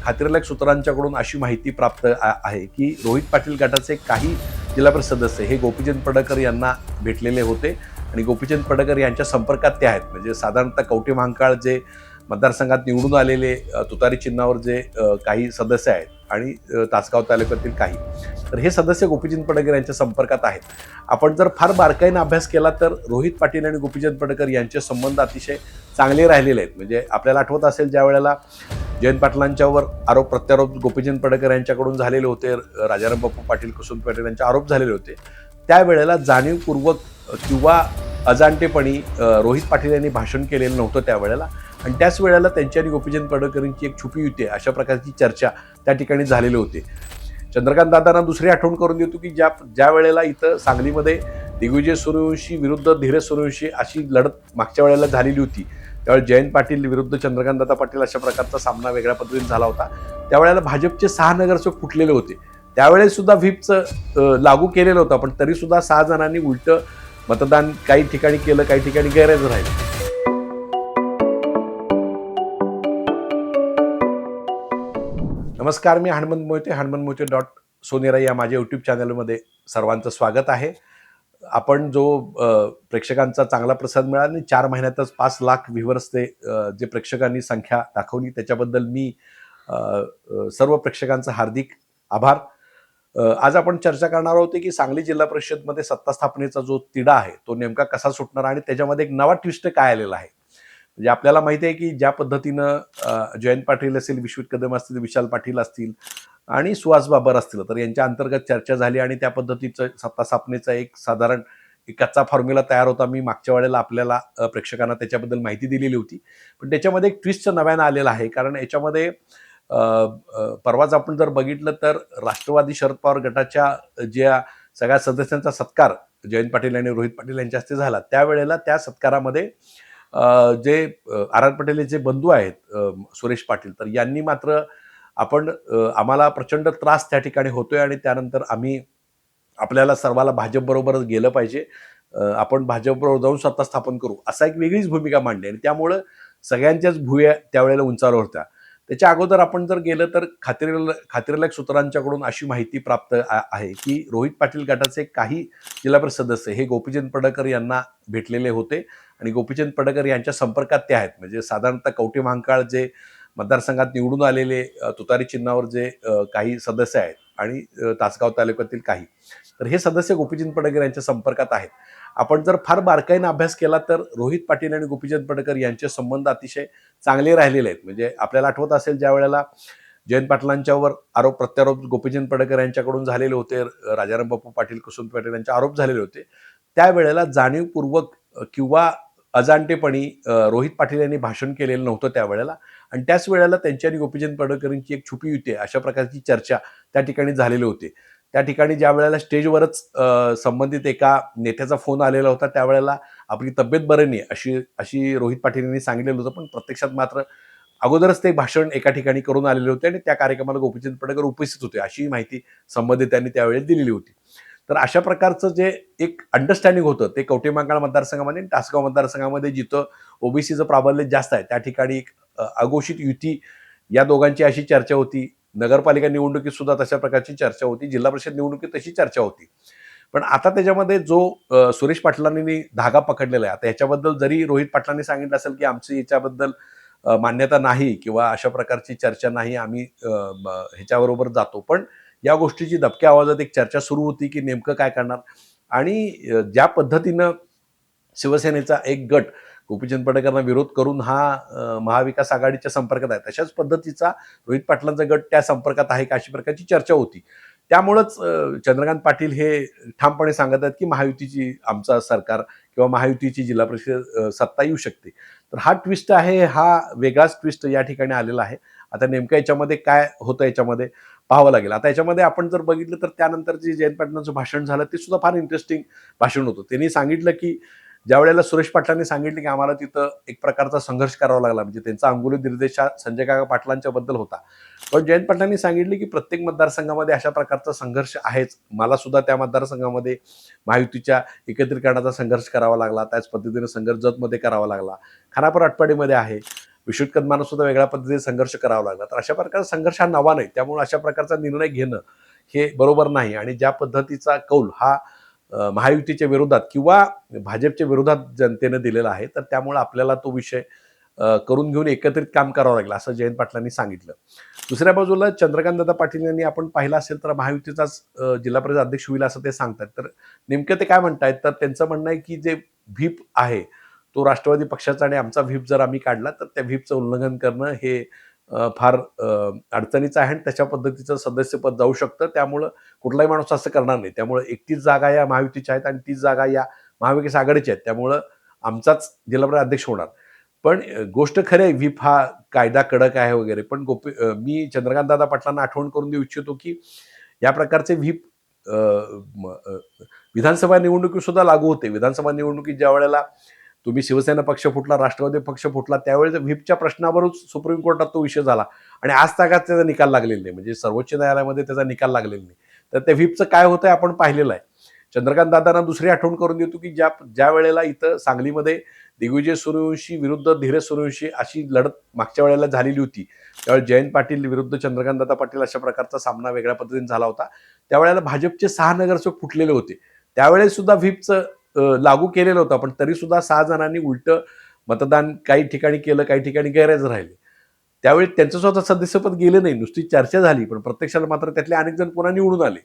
खात्रीलायक सूत्रांच्याकडून अशी माहिती प्राप्त आहे की रोहित पाटील गटाचे काही जिल्हा परिषद सदस्य हे गोपीचंद पडळकर यांना भेटलेले होते आणि गोपीचंद पडळकर यांच्या संपर्कात ते आहेत. म्हणजे साधारणतः कवठे महांकाळ जे मतदारसंघात निवडून आलेले तुतारी चिन्हावर जे काही सदस्य आहेत आणि तासगाव तालुक्यातील काही, तर हे सदस्य गोपीचंद पडळकर यांच्या संपर्कात आहेत. आपण जर फार बारकाईने अभ्यास केला तर रोहित पाटील आणि गोपीचंद पडळकर यांचे संबंध अतिशय चांगले राहिलेले आहेत. म्हणजे आपल्याला आठवत असेल, ज्या वेळेला जयंत पाटलांच्यावर आरोप प्रत्यारोप गोपीचंद पडळकर यांच्याकडून झालेले होते, राजाराम बापू पाटील कुसुम पाटील यांचे आरोप झालेले होते, त्यावेळेला जाणीवपूर्वक किंवा अजाणतेपणी रोहित पाटील यांनी भाषण केलेलं नव्हतं त्यावेळेला, आणि त्याच वेळेला त्यांची आणि गोपीचंद पडळकरांची एक छुपी युती अशा प्रकारची चर्चा त्या ठिकाणी झालेली होती. चंद्रकांत दादांना दुसरी आठवण करून देतो की ज्या वेळेला इथं सांगलीमध्ये दिग्विजय सूर्यवंशी विरुद्ध धीरज सूर्यवंशी अशी लढत मागच्या वेळेला झालेली होती, त्यावेळेस जयंत पाटील विरुद्ध चंद्रकांतदादा पाटील अशा प्रकारचा सामना वेगळ्या पद्धतीने झाला होता. त्यावेळेला भाजपचे 6 नगरसेवक फुटलेले होते. त्यावेळेस सुद्धा व्हीपचं लागू केलेलं होतं, पण तरी सुद्धा 6 जणांनी उलटं मतदान काही ठिकाणी केलं, काही ठिकाणी गैरहजर राहिलं. नमस्कार, मी हनुमंत मोहिते, हनुमंतमोहिते.सोनेरा या माझ्या यूट्यूब चॅनलमध्ये सर्वांचं स्वागत आहे. आपण जो प्रेक्षकांचा चांगला प्रतिसाद मिळाला आणि 4 महिन्यातच 5 लाख व्ह्यूअर्स ते जे प्रेक्षकांनी संख्या दाखवली, त्याच्याबद्दल मी सर्व प्रेक्षकांचा हार्दिक आभार. आज आपण चर्चा करणार आहोत की सांगली जिल्हा परिषदमध्ये सत्ता स्थापनेचा जो तिढा आहे तो नेमका कसा सुटणार आणि त्याच्यामध्ये एक नवा ट्विस्ट काय आलेला आहे. म्हणजे आपल्याला माहिती आहे की ज्या पद्धतीनं जयंत पाटील असतील, विश्वित कदम असतील, विशाल पाटील असतील आणि सुहास बाबर असतील, तर यांच्या अंतर्गत चर्चा झाली आणि त्या पद्धतीचं सत्ता स्थापनेचा एक साधारण एक कच्चा फॉर्म्युला तयार होता. मी मागच्या वेळेला आपल्याला प्रेक्षकांना त्याच्याबद्दल माहिती दिलेली होती, पण त्याच्यामध्ये एक ट्विस्ट नव्यानं आलेला आहे. कारण याच्यामध्ये परवाच आपण जर बघितलं तर राष्ट्रवादी शरद पवार गटाच्या ज्या सगळ्या सदस्यांचा सत्कार जयंत पाटील आणि रोहित पाटील यांच्या हस्ते झाला, त्यावेळेला त्या सत्कारामध्ये जे आर आर पटेलचे बंधू आहेत सुरेश पाटील, तर यांनी मात्र आम्हाला प्रचंड त्रास त्या ठिकाणी होतोय आणि त्यानंतर आपल्याला सर्वाला भाजपबरोबरच गेलं पाहिजे, आपण भाजपबरोबर जाऊन सत्ता स्थापन करू, असा एक वेगळीच भूमिका मांडली आणि त्यामुळं सगळ्यांच्याच भुवया त्यावेळेला उंचावर होत्या. त्याच्या अगोदर आपण जर गेलं तर खात्रीलायक सूत्रांच्याकडून अशी माहिती प्राप्त आहे की रोहित पाटील गटाचे काही जिल्हा परिषद सदस्य हे गोपीचंद पडळकर यांना भेटलेले होते आणि गोपीचंद पडळकर यांच्या संपर्कात ते आहेत. म्हणजे साधारणतः कवठे महांकाळ जे मतदारसंघात निवडून आलेले तुतारी चिन्हावर जे काही सदस्य आहेत आणि तासगाव तालुक्यातील काही, तर हे सदस्य गोपीचंद पडळकर यांच्या संपर्कात आहेत. आपण जर फार बारकाईने अभ्यास केला तर रोहित पाटील आणि गोपीचंद पडळकर यांचे संबंध अतिशय चांगले राहिलेले आहेत. म्हणजे आपल्याला आठवत असेल, ज्या वेळेला जयंत पाटलांच्यावर आरोप प्रत्यारोप गोपीचंद पडळकर यांच्याकडून झालेले होते, राजाराम बापू पाटील कुसुम पाटील यांचे आरोप झालेले होते, त्यावेळेला जाणीवपूर्वक किंवा अजाणतेपणी रोहित पाटील यांनी भाषण केलेलं नव्हतं त्यावेळेला, आणि त्याच वेळेला त्यांची आणि गोपीचंद पडळकरांची एक छुपी युती अशा प्रकारची चर्चा त्या ठिकाणी झालेली होती. त्या ठिकाणी ज्या वेळेला स्टेजवरच संबंधित एका नेत्याचा फोन आलेला होता, त्यावेळेला आपली तब्येत बरी नाही अशी रोहित पाटील यांनी सांगितलेलं होतं, पण प्रत्यक्षात मात्र अगोदरच ते भाषण एका ठिकाणी करून आलेले होते आणि त्या कार्यक्रमाला गोपीचंद पडळकर उपस्थित होते, अशी माहिती संबंधितांनी त्यावेळेस दिलेली होती. तर अशा प्रकारचं जे एक अंडरस्टँडिंग होतं ते कवठे महांकाळ मतदारसंघामध्ये आणि तासगाव मतदारसंघामध्ये जिथं ओबीसीचं प्राबल्य जास्त आहे त्या ठिकाणी एक अघोषित युती या दोघांची अशी चर्चा होती. नगरपालिका निवडणुकीत सुद्धा तशा प्रकारची चर्चा होती, जिल्हा परिषद निवडणुकीत तशी चर्चा होती. पण आता त्याच्यामध्ये जो सुरेश पाटलांनी धागा पकडलेला आहे, आता ह्याच्याबद्दल जरी रोहित पाटलांनी सांगितलं असेल की आमची याच्याबद्दल मान्यता नाही किंवा अशा प्रकारची चर्चा नाही, आम्ही ह्याच्याबरोबर जातो, पण या गोष्टीची दबक्या आवाजात एक चर्चा सुरू होती की नेमकं काय करणार. आणि ज्या पद्धतीनं शिवसेनेचा एक गट गोपीचंद पडळकरांना विरोध करून हा महाविकास आघाडीच्या संपर्कात आहे, तशाच पद्धतीचा रोहित पाटलांचा गट त्या संपर्कात आहे का, अशी प्रकारची चर्चा होती. त्यामुळंच चंद्रकांत पाटील हे ठामपणे सांगत आहेत की महायुतीची आमचा सरकार किंवा महायुतीची जिल्हा परिषद सत्ता येऊ शकते. तर हा ट्विस्ट आहे, हा वेगळाच ट्विस्ट या ठिकाणी आलेला आहे. आता नेमकं याच्यामध्ये काय होतं याच्यामध्ये पाहावं लागेल. आता याच्यामध्ये आपण जर बघितलं तर त्यानंतर जे जयंत पाटलांचं भाषण झालं ते सुद्धा फार इंटरेस्टिंग भाषण होतं. त्यांनी सांगितलं की ज्या वेळेला सुरेश पाटलांनी सांगितलं की आम्हाला तिथं एक प्रकारचा संघर्ष करावा लागला, म्हणजे त्यांचा अंगुली निर्देश संजय काका पाटलांच्या बद्दल होता, पण जयंत पाटलांनी सांगितले की प्रत्येक मतदारसंघामध्ये अशा प्रकारचा संघर्ष आहेच, मला सुद्धा त्या मतदारसंघामध्ये महायुतीच्या एकत्रीकरणाचा संघर्ष करावा लागला, त्याच पद्धतीने संघर्ष जतमध्ये करावा लागला, खानापूर आटपाडीमध्ये आहे, विश्वजित कदमांना सुद्धा वेगळ्या पद्धतीने संघर्ष करावा लागला. तर अशा प्रकारचा संघर्ष हा नवा नाही. त्यामुळे अशा प्रकारचा निर्णय घेणं हे बरोबर नाही आणि ज्या पद्धतीचा कौल हा महायुतीच्या विरोधात किंवा भाजपच्या विरोधात जनतेनं दिलेला आहे, तर त्यामुळे आपल्याला तो विषय करून घेऊन एकत्रित काम करावं लागलं असं जयंत पाटलांनी सांगितलं. दुसऱ्या बाजूला चंद्रकांतदादा पाटील यांनी आपण पाहिलं असेल तर महायुतीचाच जिल्हा परिषद अध्यक्ष होईल असं ते सांगतात. तर नेमकं ते काय म्हणतायत, तर त्यांचं म्हणणं आहे की जे व्हीप आहे तो राष्ट्रवादी पक्षाचा आणि आमचा व्हीप जर आम्ही काढला तर त्या व्हीपचं उल्लंघन करणं हे फार अडचणीचं आहे आणि त्याच्या पद्धतीचं सदस्यपद जाऊ शकतं. त्यामुळं कुठलाही माणूस असं करणार नाही. त्यामुळं 31 जागा या महायुतीच्या आहेत आणि 30 जागा या महाविकास आघाडीच्या आहेत. त्यामुळं आमचाच जिल्हा परिषद अध्यक्ष होणार. पण गोष्ट खरी आहे, व्हीप हा कायदा कडक आहे वगैरे, पण मी चंद्रकांतदादा पाटलांना आठवण करून देऊ इच्छितो की या प्रकारचे व्हीप विधानसभा निवडणुकीत सुद्धा लागू होते. विधानसभा निवडणुकीत ज्या वेळेला तुम्ही शिवसेना पक्ष फुटला, राष्ट्रवादी पक्ष फुटला, त्यावेळेस व्हीपच्या प्रश्नावरच सुप्रीम कोर्टात तो विषय झाला आणि आज तागात त्याचा निकाल लागलेला नाही. म्हणजे सर्वोच्च न्यायालयामध्ये त्याचा निकाल लागलेला नाही. तर त्या व्हीपचं काय होतंय आपण पाहिलेलं आहे. चंद्रकांत दादांना दुसरी आठवण करून देतो की ज्या वेळेला इथं सांगलीमध्ये दिग्विजय सूर्यवंशी विरुद्ध धीरज सूर्यवंशी अशी लढत मागच्या वेळेला झालेली होती, त्यावेळेस जयंत पाटील विरुद्ध चंद्रकांतदादा पाटील अशा प्रकारचा सामना वेगळ्या पद्धतीने झाला होता. त्यावेळेला भाजपचे 6 नगरसेवक फुटलेले होते. त्यावेळेस सुद्धा व्हीपचं लागू केलेलं होतं, पण तरी सुद्धा 6 जणांनी उलटं मतदान काही ठिकाणी केलं, काही ठिकाणी गैरहजर राहिले. त्यावेळी त्यांचं स्वतः सदस्यपद गेलं नाही, नुसती चर्चा झाली, पण प्रत्यक्षात मात्र त्यातले अनेक जण पुन्हा निवडून आले.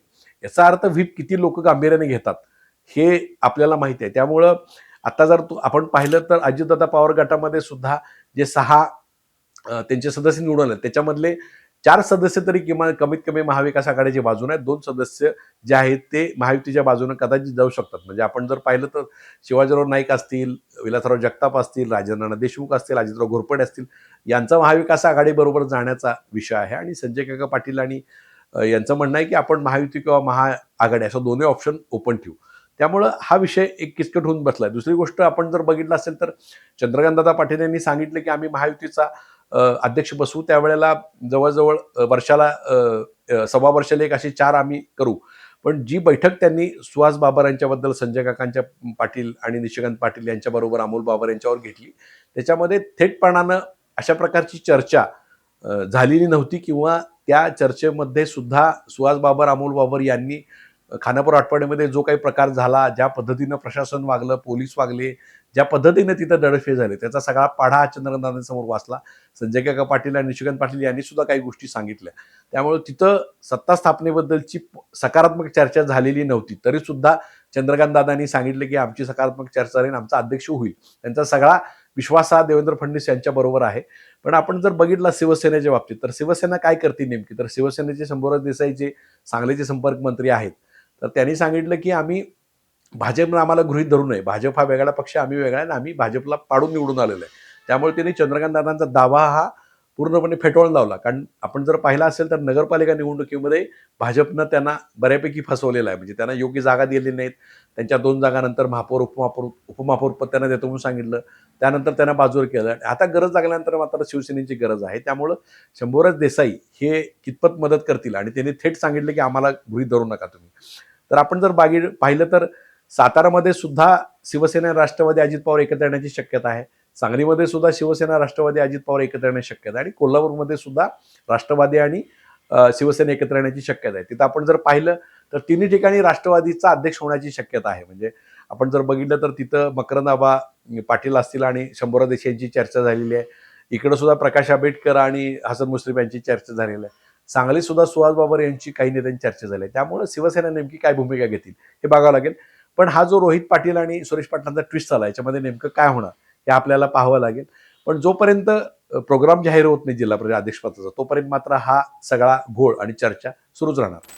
याचा अर्थ व्हीप किती लोक गांभीर्याने घेतात हे आपल्याला माहिती आहे. त्यामुळं आता जर आपण पाहिलं तर अजितदादा पवार गटामध्ये सुद्धा जे 6 त्यांचे सदस्य निवडून आले त्याच्यामधले 4 सदस्य तरी किमान कमीत कमी महाविकास आघाडीच्या बाजूने आहेत. 2 सदस्य जे आहेत ते महायुतीच्या बाजूने कदाचित जाऊ शकतात. म्हणजे आपण जर पाहिलं तर शिवाजीराव नाईक असतील, विलासराव जगताप असतील, राजेंद्र देशमुख असतील, अजितराव घोरपडे असतील, यांचा महाविकास आघाडीबरोबर जाण्याचा विषय आहे. आणि संजय काका पाटील आणि यांचं म्हणणं आहे की आपण महायुती किंवा महाआघाडी असं दोन्ही ऑप्शन ओपन ठेवू. त्यामुळं हा विषय एक किचकट होऊन बसलाय. दुसरी गोष्ट आपण जर बघितलं असेल तर चंद्रकांतदादा पाटील यांनी सांगितलं की आम्ही महायुतीचा अध्यक्ष बसवू. त्यावेळेला जवळजवळ वर्षाला सव्वा वर्षाला एक अशी 4 आम्ही करू. पण जी बैठक त्यांनी सुहास बाबर यांच्याबद्दल संजय काकांच्या पाटील आणि निशिकांत पाटील यांच्याबरोबर अमोल बाबर यांच्यावर घेतली, त्याच्यामध्ये थेटपणानं अशा प्रकारची चर्चा झालेली नव्हती किंवा त्या चर्चेमध्ये सुद्धा सुहास बाबर, अमोल बाबर यांनी खानापूर आठवड्यामध्ये जो काही प्रकार झाला, ज्या पद्धतीनं प्रशासन वागलं, पोलीस वागले, ज्या पद्धतीने तिथं दडपे झाले, त्याचा सगळा पाढा चंद्रकांतदादांसमोर वाचला. संजय काका पाटील आणि निशिकांत पाटील यांनी सुद्धा काही गोष्टी सांगितल्या. त्यामुळे तिथं सत्ता स्थापनेबद्दलची सकारात्मक चर्चा झालेली नव्हती. तरी सुद्धा चंद्रकांतदादांनी सांगितलं की आमची सकारात्मक चर्चा राहील, आमचा अध्यक्ष होईल. त्यांचा सगळा विश्वास हा देवेंद्र फडणवीस यांच्याबरोबर आहे. पण आपण जर बघितलं शिवसेनेच्या बाबतीत तर शिवसेना काय करते नेमकी, तर शिवसेनेचे शंभूराज देसाई जे सांगलीचे संपर्क मंत्री आहेत, तर त्यांनी सांगितलं की आम्ही भाजपनं आम्हाला गृहीत धरू नये. भाजप हा वेगळा पक्ष, आम्ही वेगळा आहे आणि आम्ही भाजपला पाडून निवडून आलेलो आहे. त्यामुळे त्यांनी चंद्रकांतदादांचा दावा हा पूर्णपणे फेटाळून लावला. कारण आपण जर पाहिलं असेल तर नगरपालिका निवडणुकीमध्ये भाजपनं त्यांना बऱ्यापैकी फसवलेलं आहे. म्हणजे त्यांना योग्य जागा दिलेली नाहीत. त्यांच्या 2 जागानंतर महापौर, उपमहापौर पद त्यांना देतो म्हणून सांगितलं. त्यानंतर त्यांना बाजूवर केलं. आता गरज लागल्यानंतर मात्र शिवसेनेची गरज आहे. त्यामुळं शंभूराज देसाई हे कितपत मदत करतील आणि त्यांनी थेट सांगितलं की आम्हाला गृहीत धरू नका तुम्ही. तर आपण जर पाहिलं तर सातारामध्ये सुद्धा शिवसेना राष्ट्रवादी अजित पवार एकत्र येण्याची शक्यता आहे. सांगलीमध्ये सुद्धा शिवसेना राष्ट्रवादी अजित पवार एकत्र येण्याची शक्यता आहे आणि कोल्हापूरमध्ये सुद्धा राष्ट्रवादी आणि शिवसेना एकत्र येण्याची शक्यता आहे. तिथं आपण जर पाहिलं तर तिन्ही ठिकाणी राष्ट्रवादीचा अध्यक्ष होण्याची शक्यता आहे. म्हणजे आपण जर बघितलं तर तिथं मकरंद पाटील असतील आणि शंभूराज देसाई यांची चर्चा झालेली आहे. इकडं सुद्धा प्रकाश आंबेडकर आणि हसन मुश्रीफ यांची चर्चा झालेली आहे. सांगलीत सुद्धा सुहास बाबर यांची काही नेत्यांची चर्चा झाली आहे. त्यामुळे शिवसेना नेमकी काय भूमिका घेतील हे बघावं लागेल. पण हा जो रोहित पाटील आणि सुरेश पाटलांचा ट्विस्ट झाला याच्यामध्ये नेमकं काय होणार हे आपल्याला पाहावं लागेल. पण जोपर्यंत प्रोग्राम जाहीर होत नाही जिल्हा परिषद अध्यक्षपदाचा, तोपर्यंत मात्र हा सगळा घोळ आणि चर्चा सुरूच राहणार.